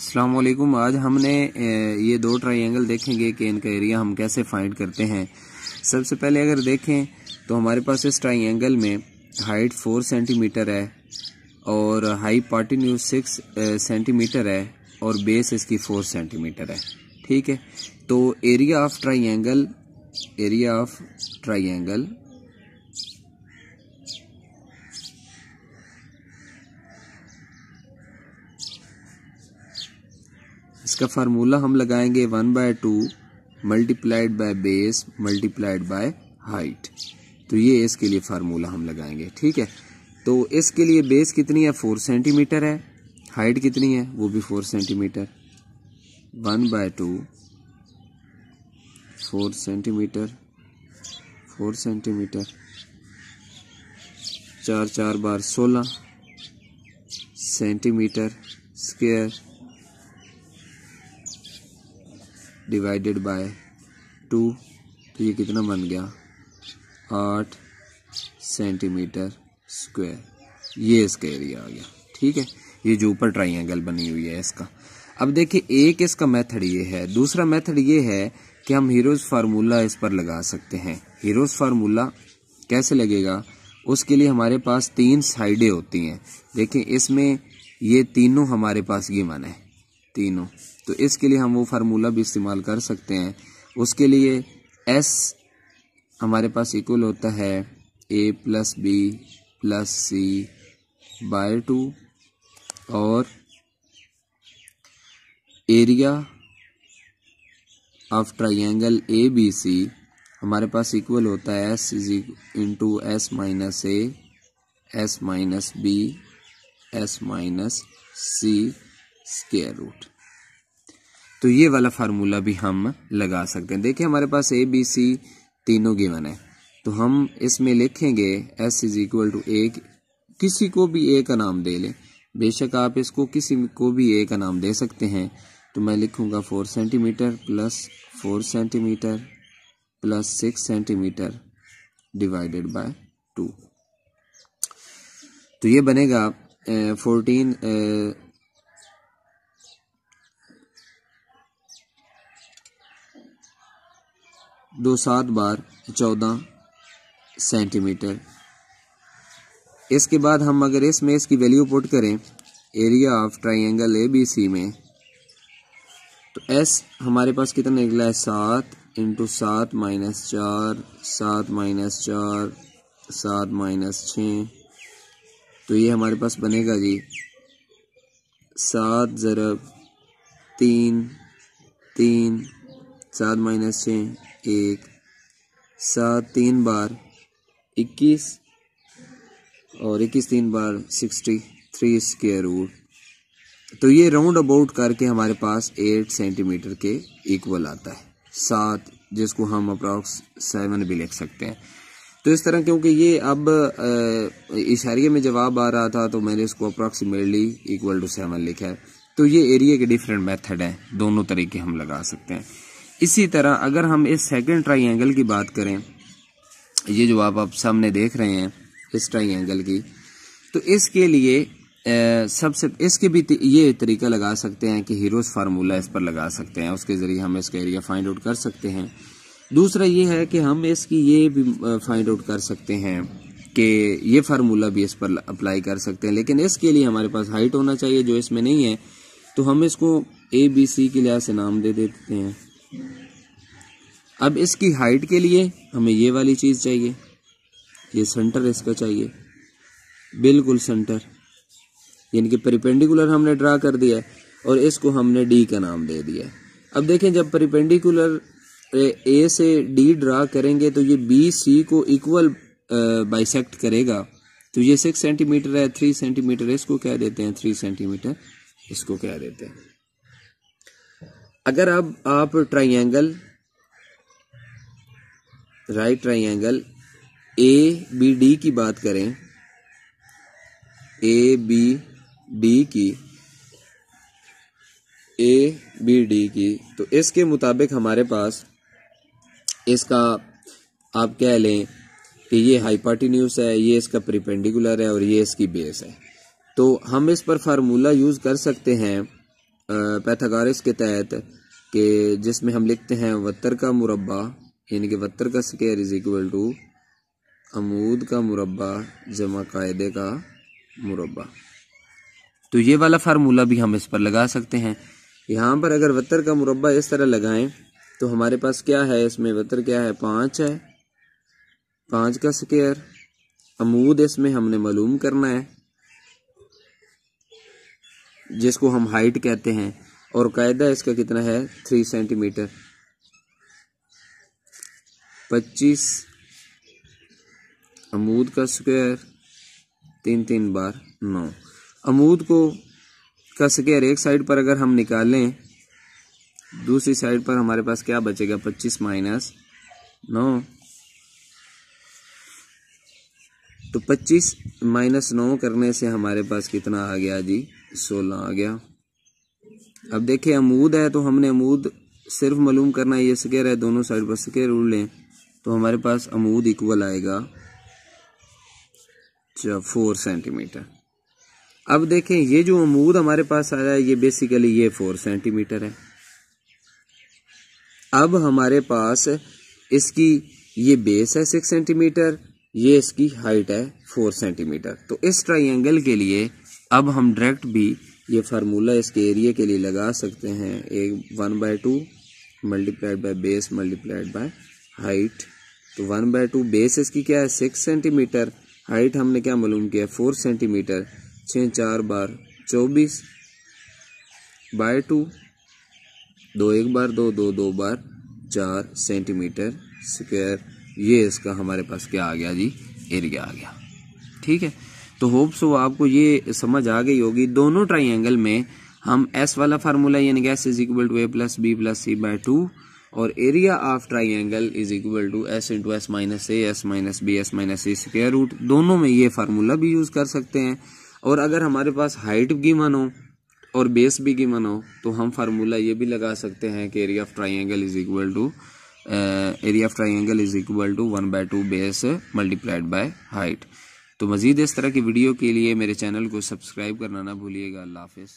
अस्सलाम वालेकुम। आज हमने ये दो ट्रायंगल देखेंगे कि इनका एरिया हम कैसे फाइंड करते हैं। सबसे पहले अगर देखें तो हमारे पास इस ट्रायंगल में हाइट 4 सेंटीमीटर है और हाइट पार्टिन्यूज 6 सेंटीमीटर है और बेस इसकी 4 सेंटीमीटर है। ठीक है, तो एरिया ऑफ ट्रायंगल इसका फार्मूला हम लगाएंगे 1/2 multiplied by base multiplied by height. तो ये इसके लिए फार्मूला हम लगाएंगे। ठीक है, तो इसके लिए बेस कितनी है 4 सेंटीमीटर है, हाइट कितनी है वो भी 4 centimetre. 1/2 4 centimetre 4 4 bar 16 centimetre square divided by 2। तो ये कितना बन गया 8 सेंटीमीटर स्क्वायर। ये इसका एरिया आ गया। ठीक है, ये जो ऊपर ट्रायंगल बनी हुई है इसका। अब देखिए एक इसका मेथड ये है, दूसरा मेथड ये है कि हम हीरोज फार्मूला इस पर लगा सकते हैं। हीरोज फार्मूला कैसे लगेगा, उसके लिए हमारे पास 3 साइडें होती हैं। देखिए इसमें ये तीनों हमारे पास गिवन है तीनों, तो इसके लिए हम वो फार्मूला भी इस्तेमाल कर सकते हैं। उसके लिए s हमारे पास इक्वल होता है a + b + c बाय 2 और एरिया ऑफ ट्रायंगल ABC हमारे पास इक्वल होता है s × s - a s - b s - c square root. तो ये वाला फार्मूला भी हम लगा सकते हैं। देखिए हमारे पास ABC तीनों गिवन है, तो हम इसमें लिखेंगे s = a, किसी को भी a का नाम दे लें, बेशक आप इसको किसी को भी a का नाम दे सकते हैं। तो मैं लिखूंगा 4 centimetre + 4 centimetre + 6 centimetre divided by 2। तो ये बनेगा 14 2 7 बार 14 सेंटीमीटर। इसके बाद हम अगर इसमें इसकी वैल्यू पुट करें एरिया ऑफ ट्रायंगल ABC में, तो S हमारे पास कितना निकला है 7 × 7 - 4 7 - 4 7 - 6। तो ये हमारे पास बनेगा जी 7 × 3 3 7 - 6 1 7 3 बार 21 और 21 3 बार 63 स्क्वायर रूट। तो ये राउंड अबाउट करके हमारे पास 8 सेंटीमीटर के इक्वल आता है। 7 जिसको हम अप्रॉक्स 7 भी लिख सकते हैं। तो इस तरह क्योंकि ये अब इशारिये में जवाब आ रहा था तो मैंने इसको अप्रॉक्सीमेटली = 7 लिखा है। तो ये एरिया के डिफरेंट मेथड हैं, दोनों तरीके हम लगा सकते हैं। इसी तरह अगर हम इस सेकंड ट्रायंगल की बात करें, ये जो आप सामने देख रहे हैं इस ट्रायंगल की, तो इसके लिए सबसे इसके भी ये तरीका लगा सकते हैं कि हीरोज फार्मूला इस पर लगा सकते हैं, उसके ज़रिए हम इसका एरिया फाइंड आउट कर सकते हैं। दूसरा ये है कि हम इसकी ये भी फाइंड आउट कर सकते हैं कि ये फार्मूला भी इस पर अप्लाई कर सकते हैं, लेकिन इसके लिए हमारे पास हाइट होना चाहिए जो इसमें नहीं है। तो हम इसको ABC के लिहाज से नाम दे देते हैं। अब इसकी हाइट के लिए हमें ये वाली चीज़ चाहिए, ये सेंटर इसका चाहिए, बिल्कुल सेंटर, यानी कि परपेंडिकुलर हमने ड्रा कर दिया है और इसको हमने D का नाम दे दिया है। अब देखें जब परपेंडिकुलर A से D ड्रा करेंगे तो ये BC को इक्वल बाइसेक्ट करेगा। तो ये 6 सेंटीमीटर है, 3 सेंटीमीटर इसको कह देते हैं, 3 सेंटीमीटर इसको कह देते हैं। अगर अब आप ट्रायंगल राइट ट्रायंगल ABD की बात करें, ABD की, तो इसके मुताबिक हमारे पास इसका आप कह लें कि ये हाइपोटेन्यूज है, ये इसका परपेंडिकुलर है और ये इसकी बेस है। तो हम इस पर फार्मूला यूज कर सकते हैं पैथागोरस के तहत कि जिसमें हम लिखते हैं वतर का मुरब्बा यानी कि वतर का स्क्वायर इज इक्वल टू अमूद का मुरब्बा जमा कायदे का मुरब्बा। तो ये वाला फार्मूला भी हम इस पर लगा सकते हैं। यहाँ पर अगर वतर का मुरब्बा इस तरह लगाएं तो हमारे पास क्या है, इसमें वतर क्या है 5 है, 5 का स्क्वायर। अमूद इसमें हमने मालूम करना है जिसको हम हाइट कहते हैं, और कायदा इसका कितना है 3 सेंटीमीटर। 25 अमूद का स्क्वायर 3 बार 9। अमूद को का स्क्वायर एक साइड पर अगर हम निकालें, दूसरी साइड पर हमारे पास क्या बचेगा 25 माइनस 9। तो 25 माइनस 9 करने से हमारे पास कितना आ गया जी 16 आ गया। अब देखिए अमूद है तो हमने अमूद सिर्फ मालूम करना है, ये स्क्वायर है दोनों साइड पर स्क्वायर रूट लें तो हमारे पास अमूद इक्वल आएगा 4 सेंटीमीटर। अब देखें ये जो अमूद हमारे पास आया है ये बेसिकली ये 4 सेंटीमीटर है। अब हमारे पास इसकी ये बेस है 6 सेंटीमीटर, ये इसकी हाइट है 4 सेंटीमीटर। तो इस ट्राइंगल के लिए अब हम डायरेक्ट भी ये फार्मूला इसके एरिया के लिए लगा सकते हैं, 1/2 multiplied by base multiplied by height. तो 1/2 बेस इसकी क्या है 6 सेंटीमीटर, हाइट हमने क्या मालूम किया 4 सेंटीमीटर, 6 4 बार 24 बाय 2, 2 1 बार 2 2 2 बार 4 सेंटीमीटर स्क्वायर। ये इसका हमारे पास क्या आ गया जी एरिया आ गया। ठीक है, तो होप सो आपको ये समझ आ गई होगी। दोनों ट्राइंगल में हम एस वाला फार्मूला यानी कि S is equal to A plus B plus C by 2 और area of triangle is equal to S into S minus A S minus B S minus C square root, दोनों में ये formula भी use कर सकते हैं। और अगर हमारे पास हाइट गिवन हो और बेस भी गिवन हो तो हम फार्मूला ये भी लगा सकते हैं कि area of triangle is equal to 1/2 base multiplied by height. तो मजीद इस तरह की वीडियो के लिए मेरे चैनल को सब्सक्राइब करना ना भूलिएगा। अल्लाह हाफिज़।